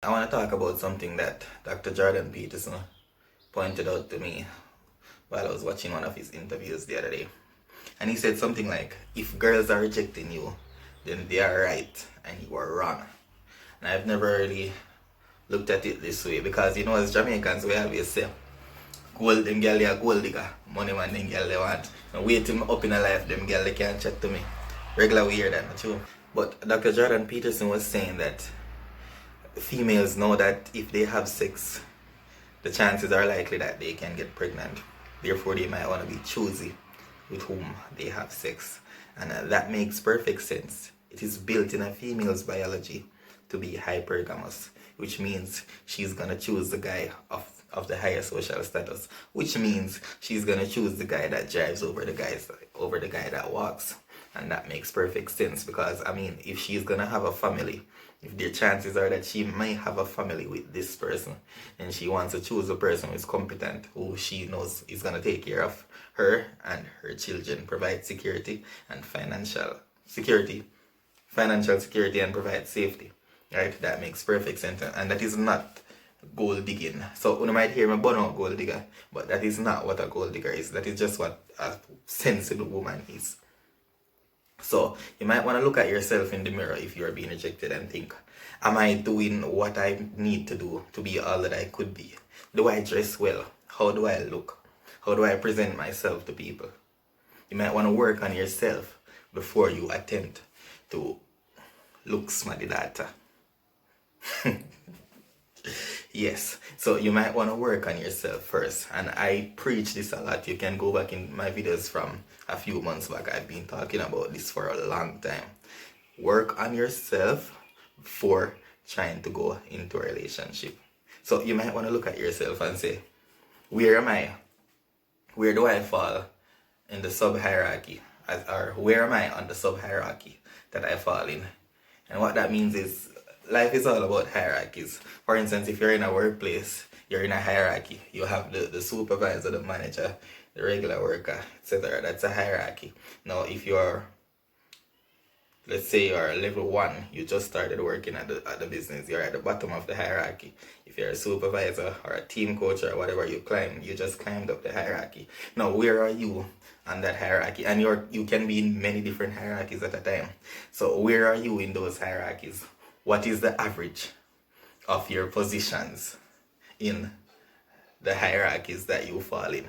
I want to talk about something that Dr. Jordan Peterson pointed out to me while I was watching one of his interviews the other day. And he said something like, if girls are rejecting you, then they are right and you are wrong. And I've never really looked at it this way because, as Jamaicans, we always say, gold, them girl, they are gold digger. Money man, them girl, they want. And wait till me up in a life, them girl, they can't chat to me. Regular weird, that, not true. But Dr. Jordan Peterson was saying that females know that if they have sex, the chances are likely that they can get pregnant. Therefore, they might want to be choosy with whom they have sex. And that makes perfect sense. It is built in a female's biology to be hypergamous, which means she's going to choose the guy of the higher social status, which means she's going to choose the guy that drives over the guy that walks. And that makes perfect sense because, if she's going to have a family, if the chances are that she may have a family with this person and she wants to choose a person who is competent, who she knows is going to take care of her and her children, provide security and financial security and provide safety, right? That makes perfect sense, and that is not gold digging. So you might hear me burn out gold digger, but that is not what a gold digger is. That is just what a sensible woman is. So you might want to look at yourself in the mirror if you're being rejected and think, am I doing what I need to do to be all that I could be? Do I dress well? How do I look? How do I present myself to people? You might want to work on yourself before you attempt to look smarty data. Yes, so you might want to work on yourself first, and I preach this a lot. You can go back in my videos from a few months back. I've been talking about this for a long time. Work on yourself before trying to go into a relationship. So you might want to look at yourself and say, where am I? Where do I fall in the sub-hierarchy? Or where am I on the sub-hierarchy that I fall in? And what that means is, life is all about hierarchies. For instance, if you're in a workplace, you're in a hierarchy. You have the supervisor, the manager, the regular worker, etc. That's a hierarchy. Now, if you're, let's say you're level 1, you just started working at the business, you're at the bottom of the hierarchy. If you're a supervisor or a team coach or whatever, you just climbed up the hierarchy. Now, where are you on that hierarchy? And you can be in many different hierarchies at a time. So where are you in those hierarchies? What is the average of your positions in the hierarchies that you fall in?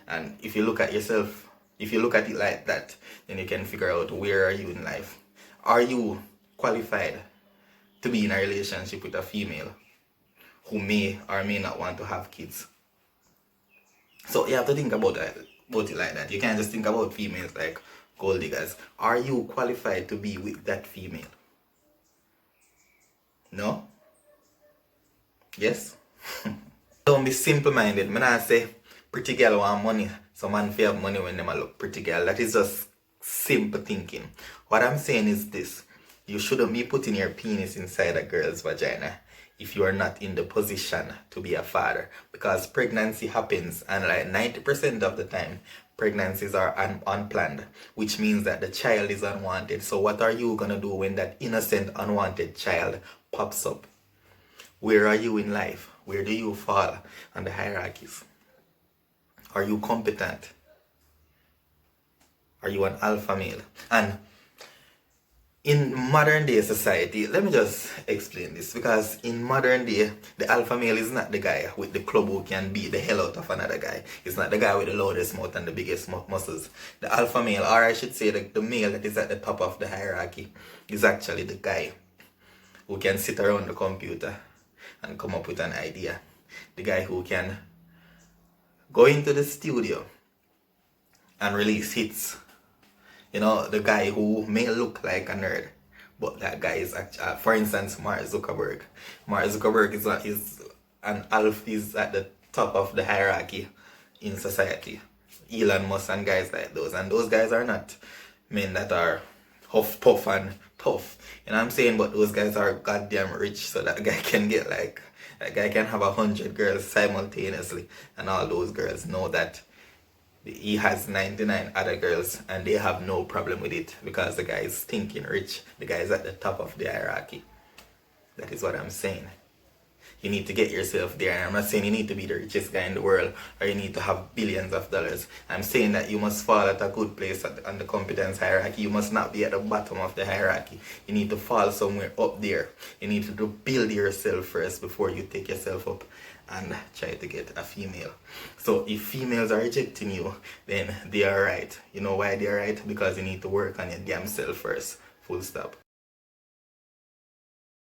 And if you look at yourself, if you look at it like that, then you can figure out where are you in life. Are you qualified to be in a relationship with a female who may or may not want to have kids? So you have to think about it like that. You can't just think about females like gold diggers. Are you qualified to be with that female? No? Yes? Don't be simple-minded. I not say pretty girl want money, so man feel have money when them look pretty girl. That is just simple thinking. What I'm saying is this. You shouldn't be putting your penis inside a girl's vagina if you are not in the position to be a father. Because pregnancy happens, and like 90% of the time, pregnancies are unplanned, which means that the child is unwanted. So what are you going to do when that innocent, unwanted child pops up? Where are you in life? Where do you fall on the hierarchies? Are you competent? Are you an alpha male? And in modern day society, let me just explain this, because in modern day, the alpha male is not the guy with the club who can beat the hell out of another guy. It's not the guy with the loudest mouth and the biggest muscles. The alpha male, or I should say the male that is at the top of the hierarchy, is actually the guy who can sit around the computer and come up with an idea. The guy who can go into the studio and release hits. The guy who may look like a nerd, but that guy is actually, for instance, Mark Zuckerberg. Mark Zuckerberg is an alpha, is at the top of the hierarchy in society. Elon Musk and guys like those. And those guys are not men that are huff, puff, and tough. You know what I'm saying? But those guys are goddamn rich, so that guy can get that guy can have 100 girls simultaneously, and all those girls know that he has 99 other girls and they have no problem with it because the guy is stinking rich. The guy is at the top of the hierarchy. That is what I'm saying. You need to get yourself there. And I'm not saying you need to be the richest guy in the world or you need to have billions of dollars. I'm saying that you must fall at a good place on the competence hierarchy. You must not be at the bottom of the hierarchy. You need to fall somewhere up there. You need to build yourself first before you take yourself up and try to get a female. So if females are rejecting you, then they are right. You know why they are right? Because you need to work on your damn self first. Full stop.